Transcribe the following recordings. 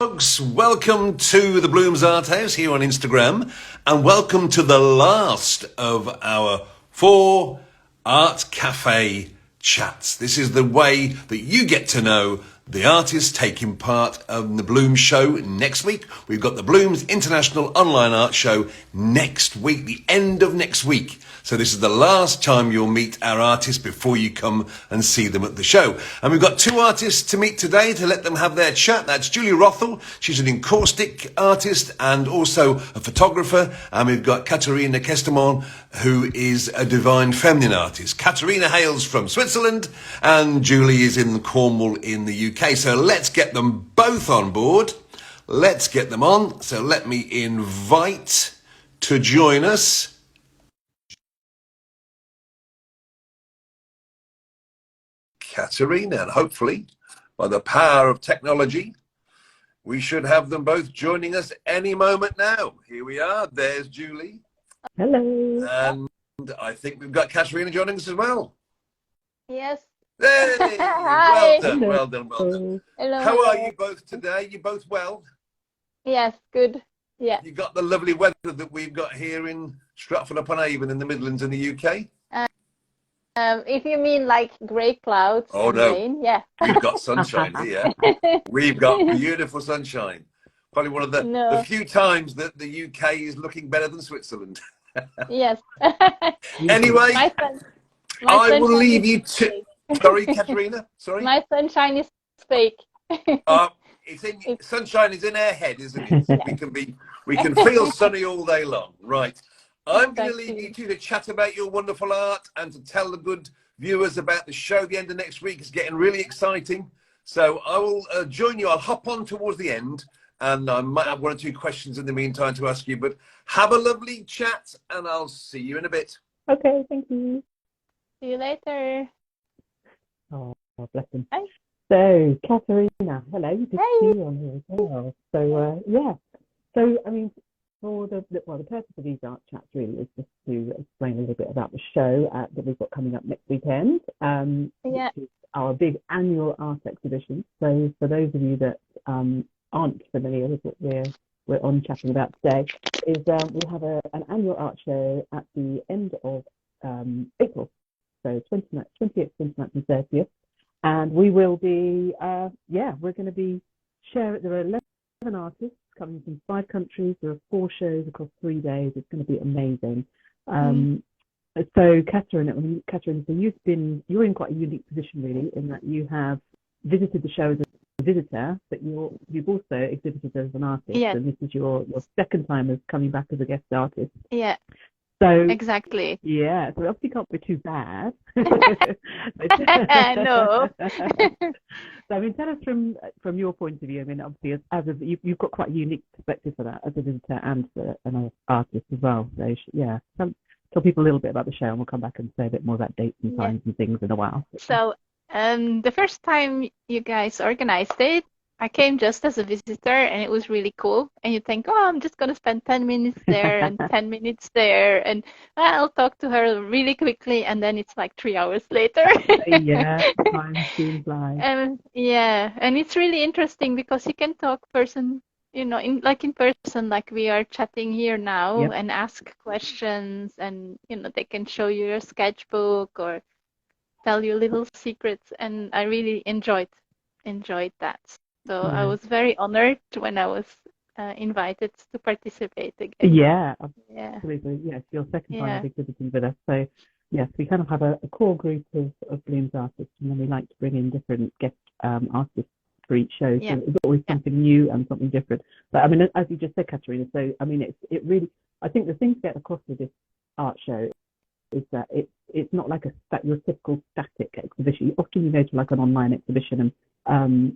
Folks, welcome to the Bloomz Art House here on Instagram, and welcome to the last of our 4 Art Cafe chats. This is the way that you get to know the artists taking part in the Bloomz show next week. We've got the Bloomz International Online Art Show next week, the end of next week. So this is the last time you'll meet our artists before you come and see them at the show. And we've got 2 artists to meet today to let them have their chat. That's Julie Rothel. She's an Encaustic artist and also a photographer. And we've got Katerina Kestamont, who is a divine feminine artist. Katerina hails from Switzerland and Julie is in Cornwall in the UK. So let's get them both on board. Let's get them on. So let me invite to join us Katerina, and hopefully, by the power of technology, we should have them both joining us any moment now. Here we are. There's Julie. Hello. And I think we've got Katerina joining us as well. Yes. Hey, Hi. well done, well done, well done. Hello. How are you both today? You both well? Yes, good. Yeah. You got the lovely weather that we've got here in Stratford-upon-Avon in the Midlands in the UK? If you mean like grey clouds and rain, yeah. We've got sunshine here. We've got beautiful sunshine. Probably one of the few times that the UK is looking better than Switzerland. Yes. Anyway, I will leave you to... Sorry, Katerina? Sorry? My sunshine is fake. Sunshine is in our head, isn't it? We can feel sunny all day long. Right. I'm going to leave you two to chat about your wonderful art and to tell the good viewers about the show. The end of next week is getting really exciting. So I will join you. I'll hop on towards the end and I might have 1 or 2 questions in the meantime to ask you. But have a lovely chat and I'll see you in a bit. Okay, thank you. See you later. Oh, bless him. Hi. So, Katerina, hello. Good to Hey. see you on here as well. So, yeah. So, I mean, for the purpose of these art chats really is just to explain a little bit about the show that we've got coming up next weekend, which is our big annual art exhibition. So for those of you that aren't familiar with what we're on chatting about today, is we'll have an annual art show at the end of April, so 28th, 29th and 30th, and we will be we're going to be there are 11 artists coming from 5 countries. There are 4 shows across 3 days. It's going to be amazing. So Katerina, so you're in quite a unique position really, in that you have visited the show as a visitor, but you've also exhibited as an artist. Yes. And this is your second time as coming back as a guest artist. Yeah. So exactly. Yeah, so it obviously can't be too bad. No. So I mean, tell us from your point of view. I mean, obviously, you've got quite a unique perspective for that as a visitor and for an artist as well. So yeah, tell people a little bit about the show, and we'll come back and say a bit more about dates and times and things in a while. So the first time you guys organized it, I came just as a visitor and it was really cool. And you think, oh, I'm just going to spend 10 minutes there and 10 minutes there. And I'll talk to her really quickly. And then it's like 3 hours later. Yeah, time soon flies. And it's really interesting because you can talk in person, like we are chatting here now, and ask questions. And, they can show you your sketchbook or tell you little secrets. And I really enjoyed that. So I was very honored when I was invited to participate again. Yeah, absolutely. Yes, your second time exhibiting with us. So yes, we kind of have a core group of Bloomz artists, and then we like to bring in different guest artists for each show. So it's always something new and something different. But I mean, as you just said, Katerina, so I mean, it really, I think the thing to get across with this art show is that it's not like your typical static exhibition. Often you go to like an online exhibition and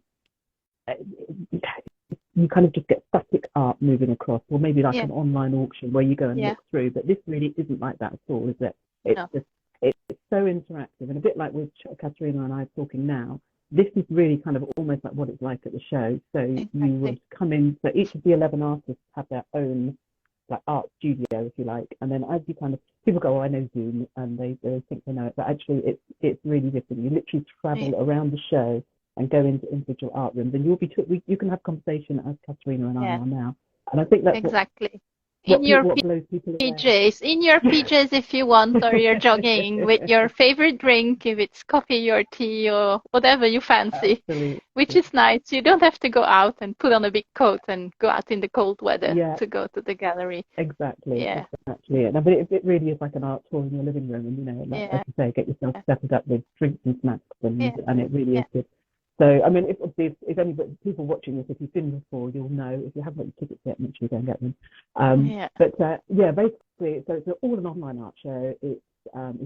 you kind of just get static art moving across, or maybe like an online auction where you go and look through. But this really isn't like that at all, is it? It's so interactive, and a bit like with Katerina and I talking now. This is really kind of almost like what it's like at the show. So you would come in. So each of the 11 artists have their own like art studio, if you like, and then as you kind of people go, oh, I know Zoom, and they think they know it, but actually it's really different. You literally travel around the show and go into individual art rooms, and you can have conversation as Katerina and I Yeah. are now. And I think that's Exactly. what In your blows people away. PJs, in your PJs if you want, or you're jogging with your favorite drink, if it's coffee or tea or whatever you fancy, Absolutely. which is nice. You don't have to go out and put on a big coat and go out in the cold weather Yeah. to go to the gallery. Exactly. Yeah. Exactly. No, but it really is like an art tour in your living room, and like you say, get yourself settled up with drinks and snacks, and it really is good. So, I mean, if anybody, people watching this, if you've been before, you'll know. If you haven't got your tickets yet, make sure you go and get them. But basically, so it's all an online art show. It's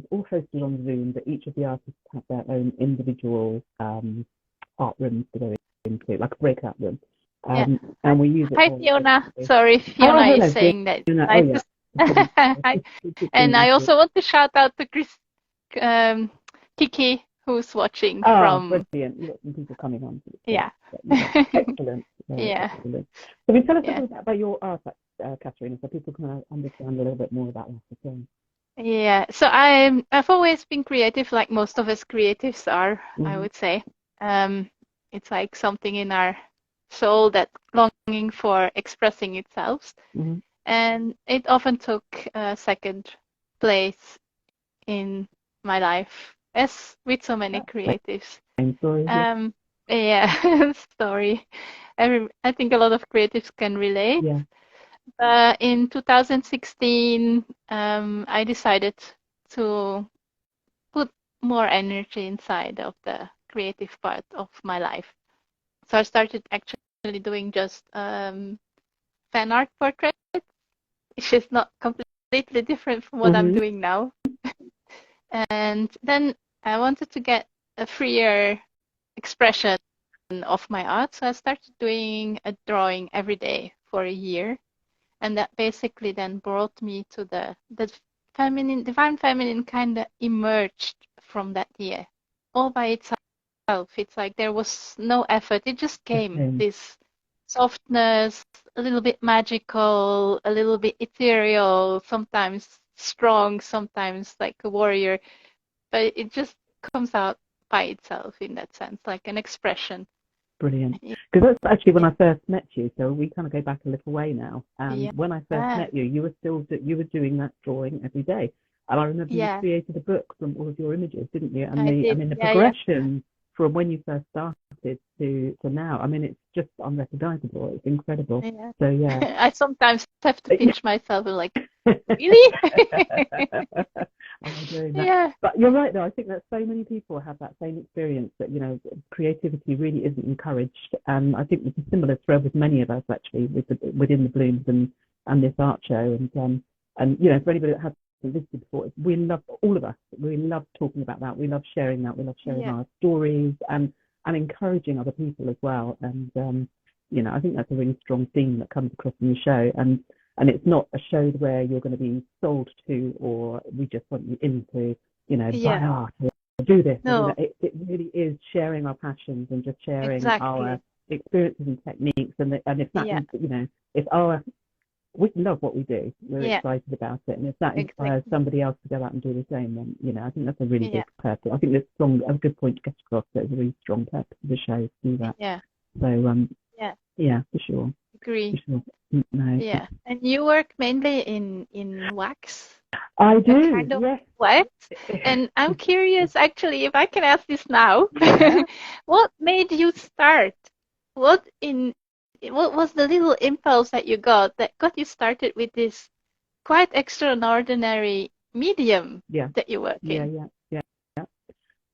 all hosted on Zoom, but each of the artists have their own individual art rooms to go into, like a breakout room. And we use it. Hi, Fiona. Sorry, Fiona is saying that. And I also want to shout out to Kiki, who's watching from. Brilliant! Lots of people coming on. Excellent. Excellent. So, tell us a little bit about your art, Katerina, so people can understand a little bit more about that. Yeah. So I've always been creative, like most of us creatives are. I would say. It's like something in our soul that longing for expressing itself, and it often took second place in my life, as with so many creatives. Same story. Story. I think a lot of creatives can relate. In 2016, I decided to put more energy inside of the creative part of my life. So I started actually doing just fan art portraits, which is not completely different from what I'm doing now. And then I wanted to get a freer expression of my art, so I started doing a drawing every day for a year, and that basically then brought me to the divine feminine kind of emerged from that year, all by itself. It's like there was no effort, it just came. This softness, a little bit magical, a little bit ethereal, sometimes strong, sometimes like a warrior, but it just comes out by itself in that sense, like an expression. Brilliant. Because that's actually when I first met you, so we kind of go back a little way now. When I first met you, you were doing that drawing every day, and I remember you created a book from all of your images, didn't you? And the progression from when you first started to now, I mean, it's just unrecognizable. It's incredible. So I sometimes have to pinch myself and like, really? But you're right, though. I think that so many people have that same experience, that creativity really isn't encouraged. I think there's a similar thread with many of us actually within the Bloomz and this art show. And for anybody that hasn't visited before, we love, all of us, we love talking about that. We love sharing that. We love sharing our stories and encouraging other people as well. And I think that's a really strong theme that comes across in the show. And it's not a show where you're going to be sold to, or we just want you into, buy art or do this. No. It really is sharing our passions and just sharing our experiences and techniques. And if that, we love what we do. We're excited about it. And if that inspires somebody else to go out and do the same, then, I think that's a really big purpose. I think that's a good point to get across. There's a really strong purpose of the show to do that. So, for sure. Agree. For sure. No. Yeah. And you work mainly in wax? I do, kind of wax. And I'm curious, actually, if I can ask this now, what made you start? What was the little impulse that you got you started with this quite extraordinary medium that you work in? Yeah.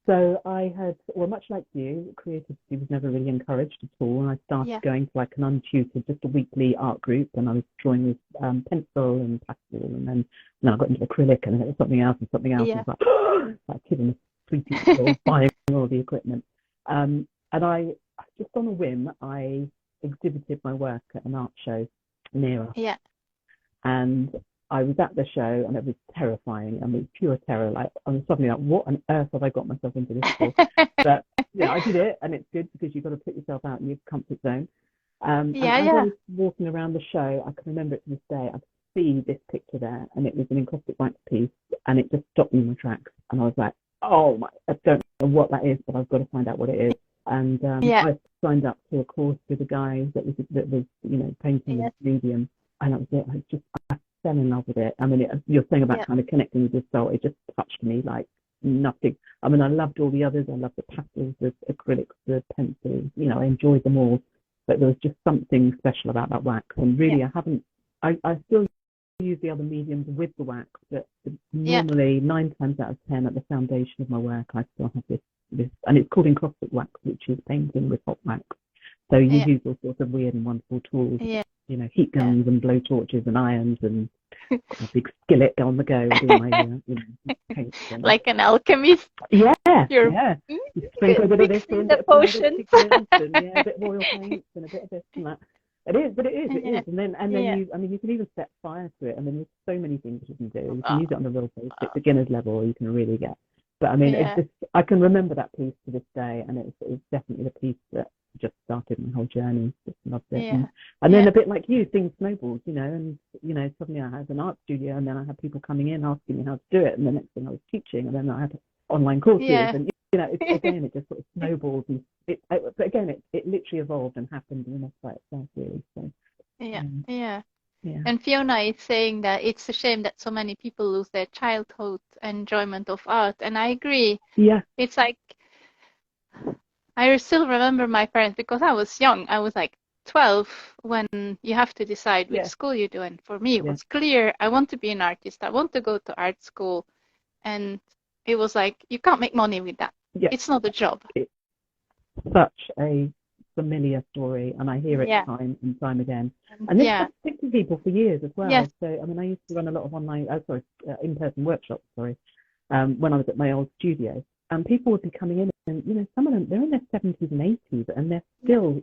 So I had, much like you, creativity was never really encouraged at all. And I started going to like an untutored, just a weekly art group, and I was drawing with pencil and pastel, and then I got into acrylic, and then it was something else and something else. Yeah. And I was like kidding the 3 people buying all the equipment. And I just on a whim, I exhibited my work at an art show near us. Yeah. And I was at the show, and it was terrifying. I mean, pure terror. Like, I was suddenly like, what on earth have I got myself into this for? But I did it, and it's good because you've got to put yourself out in your comfort zone. And as I was walking around the show, I can remember it to this day. I could see this picture there, and it was an Encaustic wax piece, and it just stopped me in my tracks. And I was like, oh my, I don't know what that is, but I've got to find out what it is. And Yeah. I signed up to a course with a guy that was painting Yes. with medium, and that was it. I fell in love with it. I mean, you're saying about Yeah. kind of connecting with the soul. It just touched me like nothing. I mean, I loved all the others. I loved the pastels, the acrylics, the pencils. I enjoyed them all. But there was just something special about that wax. And really, I still use the other mediums with the wax, but normally 9 times out of 10 at the foundation of my work, I still have this, and it's called Encaustic wax, which is painting with hot wax. So you use all sorts of weird and wonderful tools, heat guns and blow torches and irons and a big skillet on the go doing my paints. Like an alchemist. Yeah. You're You sprinkle a bit of this in, the potions. and a bit of oil paints and a bit of this and that. It is. And then you can even set fire to it. I mean, there's so many things you can do. You can use it on a real basic beginner's level, or you can really get. But I mean, I can remember that piece to this day, and it's definitely the piece that just started my whole journey. Just loved it. Yeah. And then a bit like you, things snowballed, and suddenly I had an art studio, and then I had people coming in asking me how to do it, and the next thing I was teaching, and then I had online courses, and it just sort of snowballs, and but again, it literally evolved and happened in by itself, really. So yeah. And Fiona is saying that it's a shame that so many people lose their childhood enjoyment of art, and I agree. Yeah. It's like I still remember my parents, because I was young. I was like 12 when you have to decide which school you do, and for me it was clear I want to be an artist. I want to go to art school, and it was like you can't make money with that. Yeah. It's not a job. It's such a familiar story, and I hear it time and time again. And this has stuck to people for years as well. Yes. So I mean, I used to run a lot of in-person workshops. When I was at my old studio, and people would be coming in, and some of them, they're in their 70s and 80s, and they're still.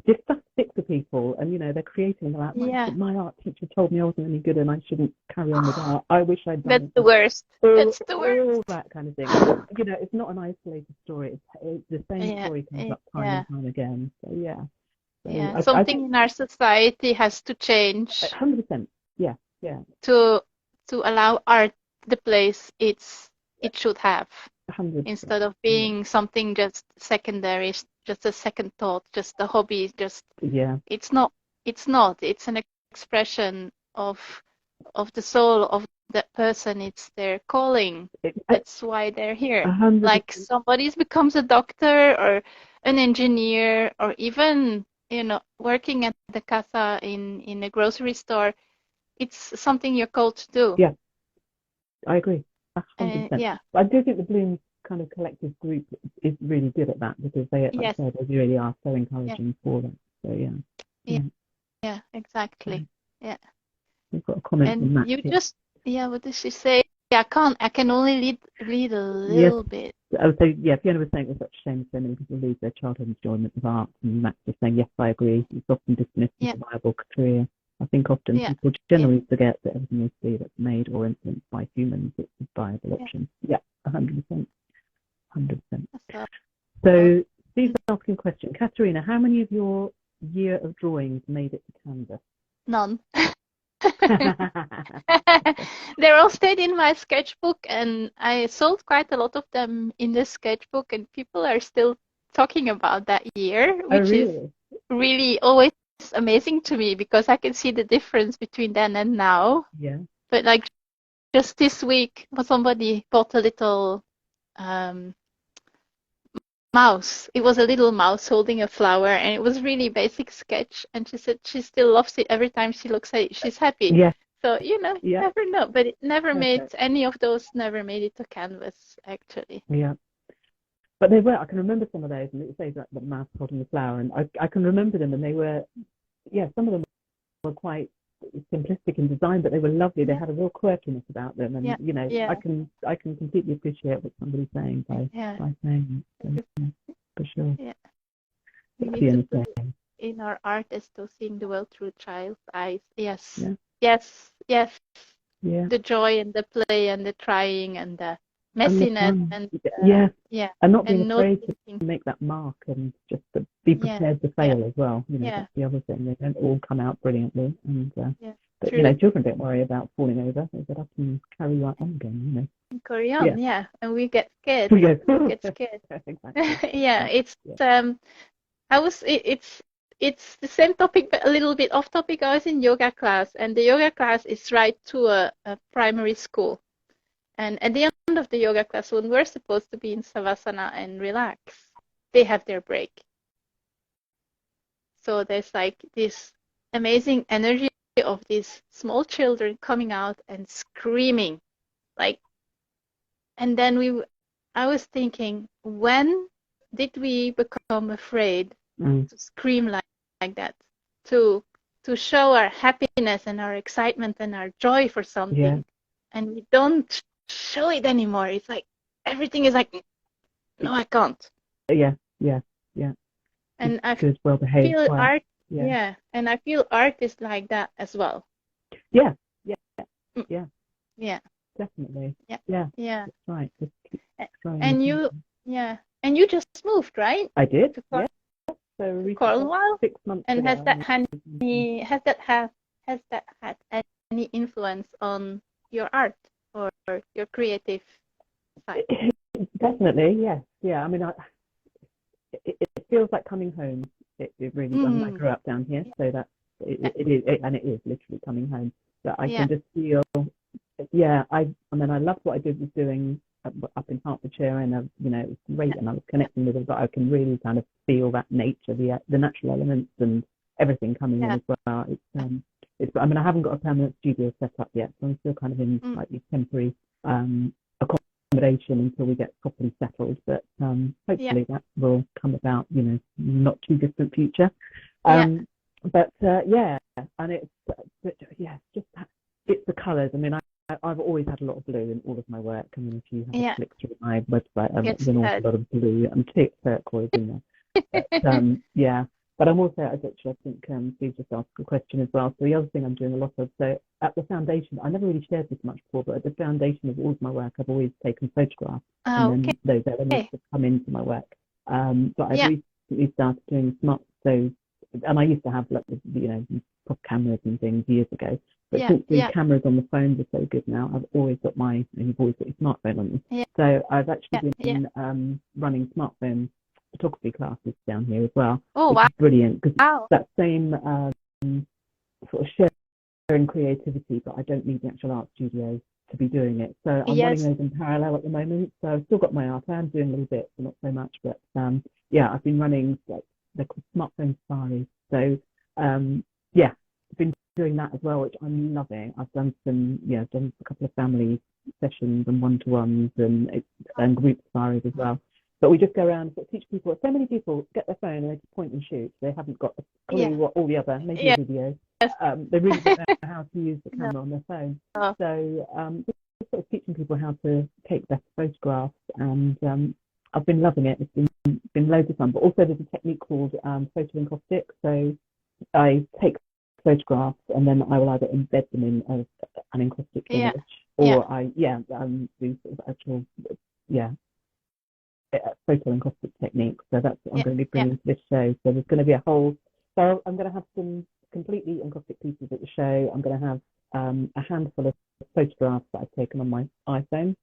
This stuff sticks to people, and they're creating. They're like, my art teacher told me I wasn't any good, and I shouldn't carry on with art. I wish I'd done. That's the worst. That's the worst. All that kind of thing. It's not an isolated story. It's the same story comes up time and time again. So So something in our society has to change. 100%. Yeah. To allow art the place it should have. 100%. Instead of being something just secondary, just a second thought, just a hobby, it's not. It's an expression of the soul of that person. It's their calling. That's why they're here. 100%. Like somebody becomes a doctor or an engineer, or even working at the casa in a grocery store. It's something you're called to do. Yeah, I agree. 100%. I do think the Bloomz kind of collective group is really good at that, because they really are so encouraging for them. So yeah, exactly. Yeah. We've got a comment and from Matt. You just what does she say? I can only read a little bit. Oh, so Fiona was saying it was such a shame so many people lose their childhood enjoyment of art, and Matt was saying, yes, I agree. It's often dismissed as a viable career. I think often people generally forget that everything we see that's made or influenced by humans is a viable option. Yeah, 100%. 100%. So Steve's asking a question. Katerina, how many of your year of drawings made it to canvas? None. They're all stayed in my sketchbook, and I sold quite a lot of them in the sketchbook, and people are still talking about that year, which is really always amazing to me, because I can see the difference between then and now. Yeah. But like just this week, somebody bought a little mouse. It was a little mouse holding a flower, and it was really basic sketch, and she said she still loves it. Every time she looks at it, she's happy. Yeah. So you never know, but it never made any of those. Never made it to canvas, actually. Yeah. But they were. I can remember some of those, and it says that the mouse holding the flower, and I can remember them, and they were, some of them were quite simplistic in design, but they were lovely. They had a real quirkiness about them, and I can completely appreciate what somebody's saying by saying it. So, for sure. Yeah. We need to put in our art as to seeing the world through a child's eyes. Yes. Yeah. Yes. Yeah. The joy and the play and the trying and the messiness fun. and Yeah, yeah, and not being and afraid to noticing. make that mark and just to be Yeah, prepared to yeah, fail as well. You know, yeah, that's the other thing. They don't all come out brilliantly, and yeah. but you know, True. children don't worry about falling over. They get up and carry right on again. You know. Carry on, Yeah. yeah, and we get scared. We go. We get scared. Exactly. Yeah, it's Yeah. it's the same topic but a little bit off topic. I was in yoga class, and the yoga class is right to a primary school. And at the end of the yoga class, when we're supposed to be in savasana and relax, they have their break. So there's like this amazing energy of these small children coming out and screaming, like, and then I was thinking, when did we become afraid to scream like that, to show our happiness and our excitement and our joy for something, Yeah. and we don't show it anymore. It's like everything is like, no, I can't. Yeah. Yeah. Yeah. And I Good, well behaved, feel quiet. art, Yeah. yeah, and I feel art is like that as well. Yeah. Yeah. Mm, Yeah. Yeah, Definitely. yeah, Yeah. yeah. That's right. Just keep trying And the you, thinking. yeah, and you just moved, right? I did. To Yeah. So recently, Cornwall? 6 months And ago. has that had any influence on your art or your creative side? Definitely, yes. Yeah. I mean, it feels like coming home. It really does. I grew up down here, so that's it is, and it is literally coming home. But I can just feel, yeah. I mean, I loved what I was doing up in Hertfordshire, and you know, it was great, and I was connecting with it. But I can really kind of feel that nature, the natural elements, and everything coming in as well. It's. I mean, I haven't got a permanent studio set up yet, so I'm still kind of in slightly temporary accommodation until we get properly settled, but hopefully that will come about, you know, not too distant future. But yeah, and it's just that, it's the colours. I mean, I've always had a lot of blue in all of my work. I mean, if you have a flick through my website, there's an awful lot of blue and turquoise in there. But yeah. But I'm also, I think Steve just asked a question as well. So the other thing I'm doing a lot of, so at the foundation, I never really shared this much before, but at the foundation of all of my work, I've always taken photographs, and then those elements have come into my work. But I've recently started doing smart, so, and I used to have, like, you know, proper cameras and things years ago. But since the cameras on the phones are so good now, I've always got you've always got your smartphone on you. So I've actually been running smartphone photography classes down here as well. Oh, which wow. is brilliant, because that same sort of sharing creativity, but I don't need the actual art studio to be doing it. So I'm running those in parallel at the moment. So I've still got my art. I am doing a little bit, but not so much. But yeah, I've been running, like, they're called smartphone safaris. So yeah, I've been doing that as well, which I'm loving. I've done done a couple of family sessions and one-to-ones and group safaris as well. But we just go around and sort of teach people. So many people get their phone and they just point and shoot. They haven't got a clue what all the other, maybe a video. They really don't know how to use the camera on their phone. So just sort of teaching people how to take better photographs, and I've been loving it. It's been loads of fun. But also there's a technique called photo encaustic. So I take photographs and then I will either embed them in an encaustic image, or I do sort of actual photo encaustic technique. So that's what I'm going to be bringing to this show. So there's going to be a whole. So I'm going to have some completely encaustic pieces at the show. I'm going to have a handful of photographs that I've taken on my iPhone.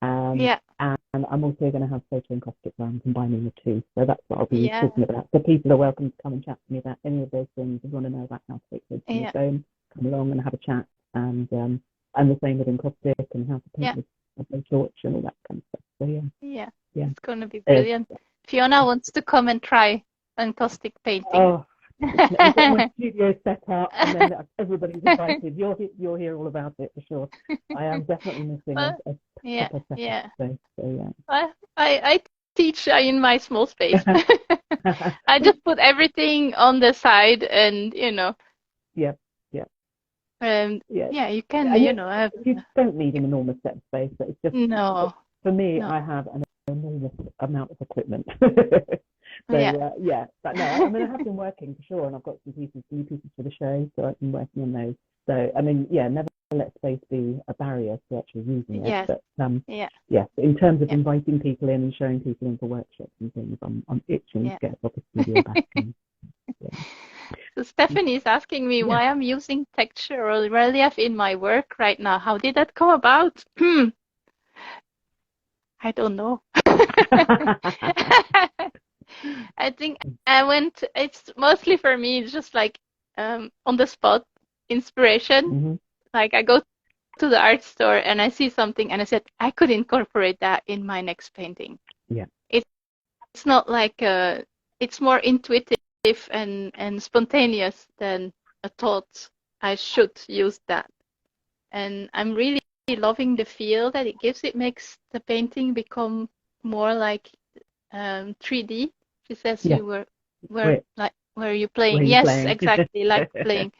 And I'm also going to have photo encaustic where I'm combining the two. So that's what I'll be talking about. So people are welcome to come and chat to me about any of those things. If you want to know about how to take photos on your phone, come along and have a chat. And the same with encaustic and how to paint with a blowtorch and all that kind of stuff. So yeah, it's going to be brilliant. Fiona wants to come and try encaustic painting. Oh, I've got my studio set up, and then everybody's invited. You'll hear all about it for sure. I am definitely missing a proper setup space. So I teach in my small space. I just put everything on the side, and you know. You can have. You don't need an enormous set of space, but it's just for me. I have an enormous amount of equipment. But no, I mean, I have been working for sure, and I've got some new pieces for the show, so I've been working on those. So I mean, never let space be a barrier to actually using it. Yes. But Yeah. yes, in terms of Yeah. inviting people in and showing people in for workshops and things, I'm itching Yeah. to get a proper studio back. And, yeah. So Stephanie is asking me why I'm using texture or relief in my work right now. How did that come about? I don't know. I think it's mostly for me, it's just like on the spot inspiration. Mm-hmm. Like I go to the art store and I see something and I said, I could incorporate that in my next painting. Yeah. It's not like it's more intuitive and spontaneous than a thought I should use that. And I'm really loving the feel that it gives. It makes the painting become more like 3D. She says Yeah. you were you Were playing? you Yes, playing? exactly, like playing.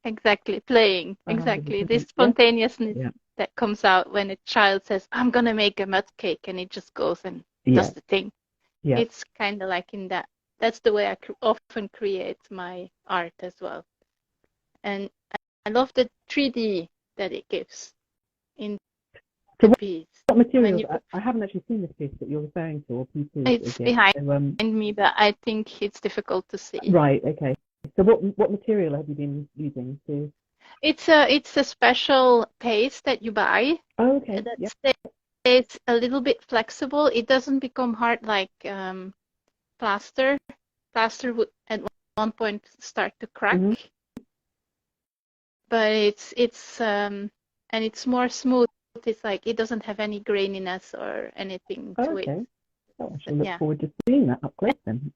Exactly, playing. Exactly. This 100%. spontaneousness Yeah. that comes out when a child says, I'm gonna make a mud cake, and it just goes and does the thing. Yeah. It's kind of like in that. That's the way I often create my art as well. And I love the 3D that it gives in So the piece. what materials? I haven't actually seen this piece that you're referring to, or pieces. It's behind me, but I think it's difficult to see. Right. Okay. So what material have you been using to? It's a special paste that you buy. Oh, okay. That stays a little bit flexible. It doesn't become hard like plaster. Plaster would at one point start to crack. Mm-hmm. But it's more smooth. It's like it doesn't have any graininess or anything to it. Oh, I shall look forward to seeing that up close then.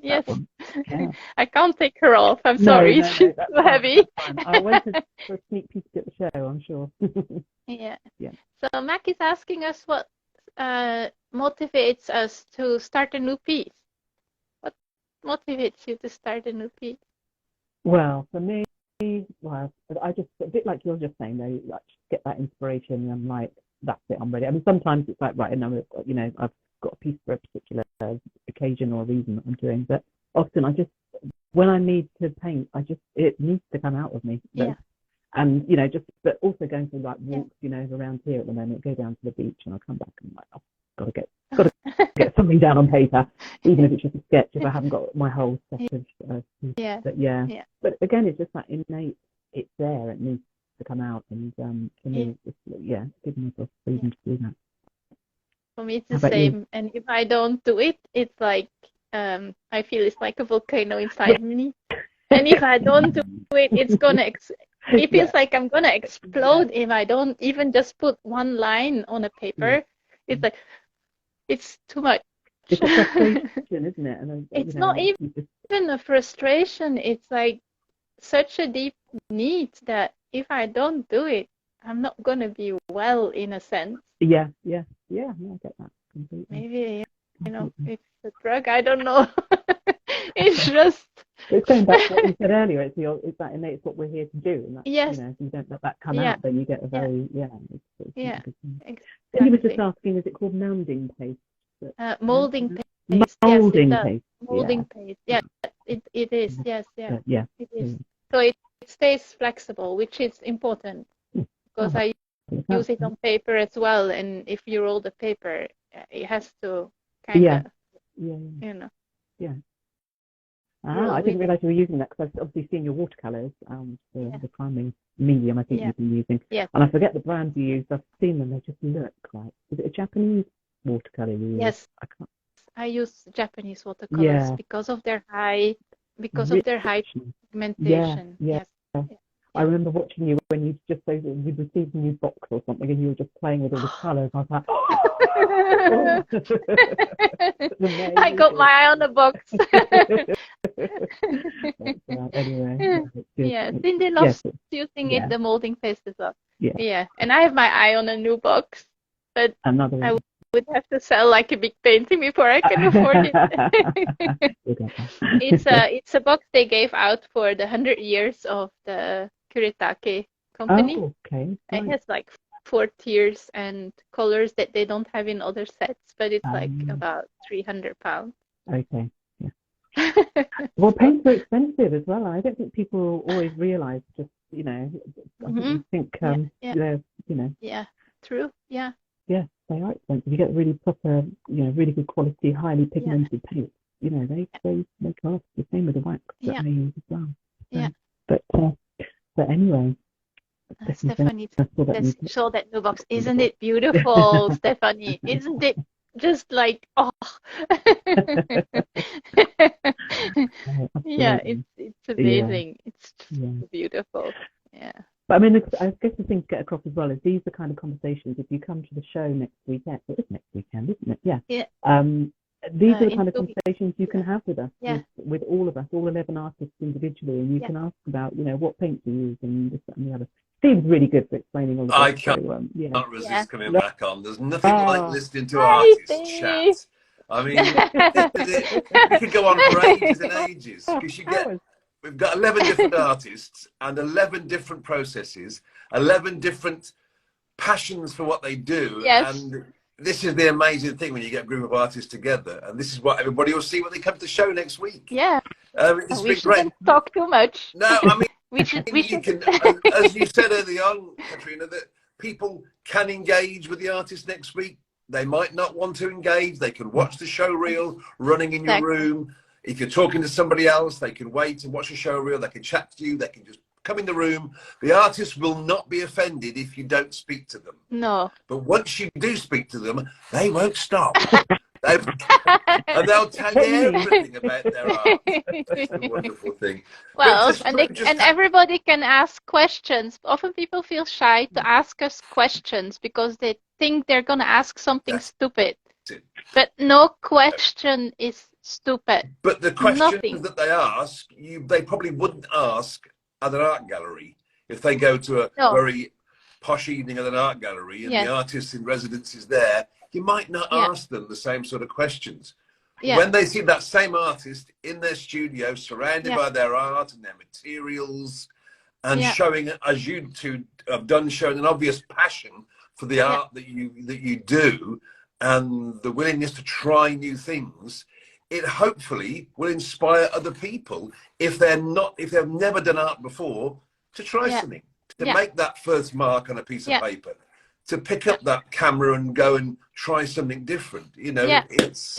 Yes. Yeah. I can't take her off. I'm sorry. She's too heavy. I went for a sneak peek at the show, I'm sure. Yeah. Yeah. So Mac is asking us what motivates us to start a new piece. What motivates you to start a new piece? Well, for me, I just, a bit like you're just saying, though, like get that inspiration and I'm like, that's it, I'm ready. I mean, sometimes it's like, right, and I've got a piece for a particular occasion or reason that I'm doing, but often when I need to paint, it needs to come out of me. Yeah. And, but also going for like walks, around here at the moment, go down to the beach and I'll come back and I'm like, oh, got to get something down on paper, even if it's just a sketch, if I haven't got my whole set of but But again, it's just that innate, it's there, it needs to come out, and for me, it's just, giving myself freedom to do that. For me, it's the same, and if I don't do it, it's like I feel it's like a volcano inside me, and if I don't do it, it's gonna it feels like I'm gonna explode if I don't even just put one line on a paper. It's like it's too much. It's a frustration, isn't it? And it's not even a frustration. It's like such a deep need that if I don't do it, I'm not gonna be well, in a sense. Yeah. No, I get that completely. Maybe it's a drug. I don't know. It's just. It's going back to what you said earlier. It's that innate. It's what we're here to do. And that's, if you don't let that come out, then you get a very Exactly. And you were just asking, is it called mounding paste? Molding paste. Molding paste. Molding paste. Yeah, it is. Yes, yeah. It is. So it stays flexible, which is important because I use it on paper as well. And if you roll the paper, it has to kind of, Yeah. I didn't realise you were using that because I've obviously seen your watercolours, the primary medium I think you've been using. Yes. And I forget the brand you use. I've seen them. They just look like. Is it a Japanese watercolour you use? Yes. I use Japanese watercolors because of their high pigmentation. Yeah. I remember watching you when you just say that you'd received a new box or something and you were just playing with all the colours. I was like, I got my eye on the box. Anyway. Cindy loves using it, the molding paste as well. Yeah. And I have my eye on a new box, but I would have to sell like a big painting before I can afford it. It's a box they gave out for the 100 years of the Kuretake company. Oh, okay. Right. It has like 4 tiers and colors that they don't have in other sets, but it's like about £300. Okay. Yeah. Well, paints are expensive as well. I don't think people always realise. Just I think Yeah, true. Yeah. yeah, they are expensive. You get really proper, really good quality, highly pigmented paints. They cost the same with the wax that they use as well. Yeah. But anyway, Stephanie, let's show that new box. Isn't it beautiful, Stephanie? Isn't it just like, oh. Yeah, it's amazing. It's just beautiful. Yeah. But I mean, I guess the thing to get across as well is these are kind of conversations. If you come to the show next weekend, it is next weekend, isn't it? Yeah. Yeah. These are the kind of conversations you can have with us, Yeah. with all of us, all 11 artists individually, and you can ask about, what paint you use and this, that, and the other. Steve's really good for explaining all of I this. can't, So, can't resist coming back on. There's nothing like listening to artists chat. I mean, we could go on for ages and ages, because we've got 11 different artists and 11 different processes, 11 different passions for what they do. Yes. And this is the amazing thing when you get a group of artists together, and this is what everybody will see when they come to the show next week. Yeah. It's we been shouldn't great. talk too much. No, I mean, we should. can, as you said earlier on, Katerina, that people can engage with the artist next week. They might not want to engage. They can watch the show reel running in your room. If you're talking to somebody else, they can wait and watch the show reel. They can chat to you. They can just come in the room. The artist will not be offended if you don't speak to them. No. But once you do speak to them, they won't stop. And they'll tell you everything about their art. It's a wonderful thing. Well, and everybody can ask questions. Often people feel shy to ask us questions because they think they're going to ask something stupid. But no question is stupid. But the questions that they ask, they probably wouldn't ask at an art gallery. If they go to a very posh evening at an art gallery and the artist in residence is there, you might not ask them the same sort of questions. When they see that same artist in their studio, surrounded by their art and their materials, and showing, as you two have done, showing an obvious passion for the art that you do, and the willingness to try new things, it hopefully will inspire other people, if they've never done art before, to try something, to make that first mark on a piece of paper, to pick up that camera and go and try something different. It's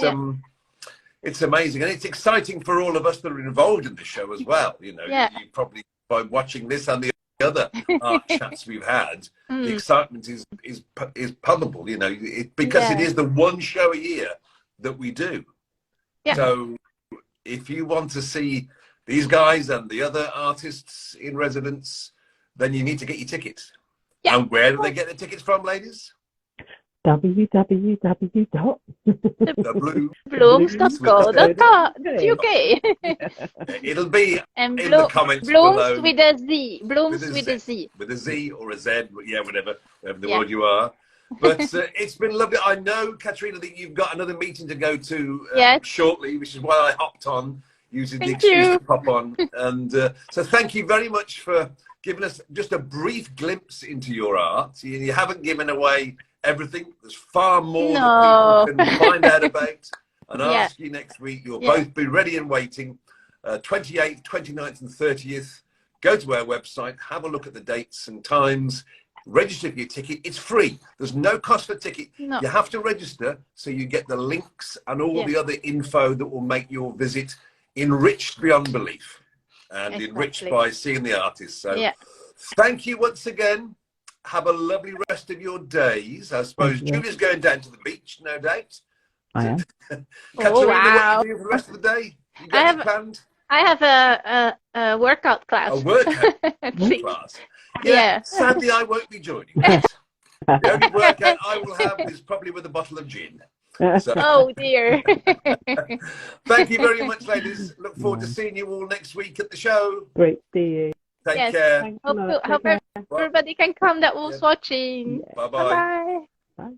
amazing, and it's exciting for all of us that are involved in the show as well. You probably, by watching this and the other art chats we've had, the excitement is palpable. Because it is the one show a year that we do. So if you want to see these guys and the other artists in residence, then you need to get your tickets. And where do they get the tickets from, ladies? Bloomz.co.uk. It'll be in the comments Bloomz below. With a Z. Bloomz with a Z. With a Z or a Z, whatever the word you are. But it's been lovely. I know, Katerina, that you've got another meeting to go to shortly, which is why I hopped on, using the excuse to pop on. And so thank you very much for giving us just a brief glimpse into your art. You haven't given away everything. There's far more that people can find out about and ask you next week. You'll both be ready and waiting. 28th, 29th and 30th. Go to our website, have a look at the dates and times, register for your ticket. It's free. There's no cost for ticket. You have to register so you get the links and all the other info that will make your visit enriched beyond belief and enriched by seeing the artist. So thank you once again. Have a lovely rest of your days. I suppose Julie's going down to the beach, no doubt. I am. Katerina, what do you do for the rest of the day? You got anything planned? I have a workout class. A workout class? Yeah. Sadly, I won't be joining. The only workout I will have is probably with a bottle of gin. So. Oh dear. Thank you very much, ladies. Look forward to seeing you all next week at the show. Great to see you. Take care. Hope everybody can come that was watching. Bye-bye. Bye.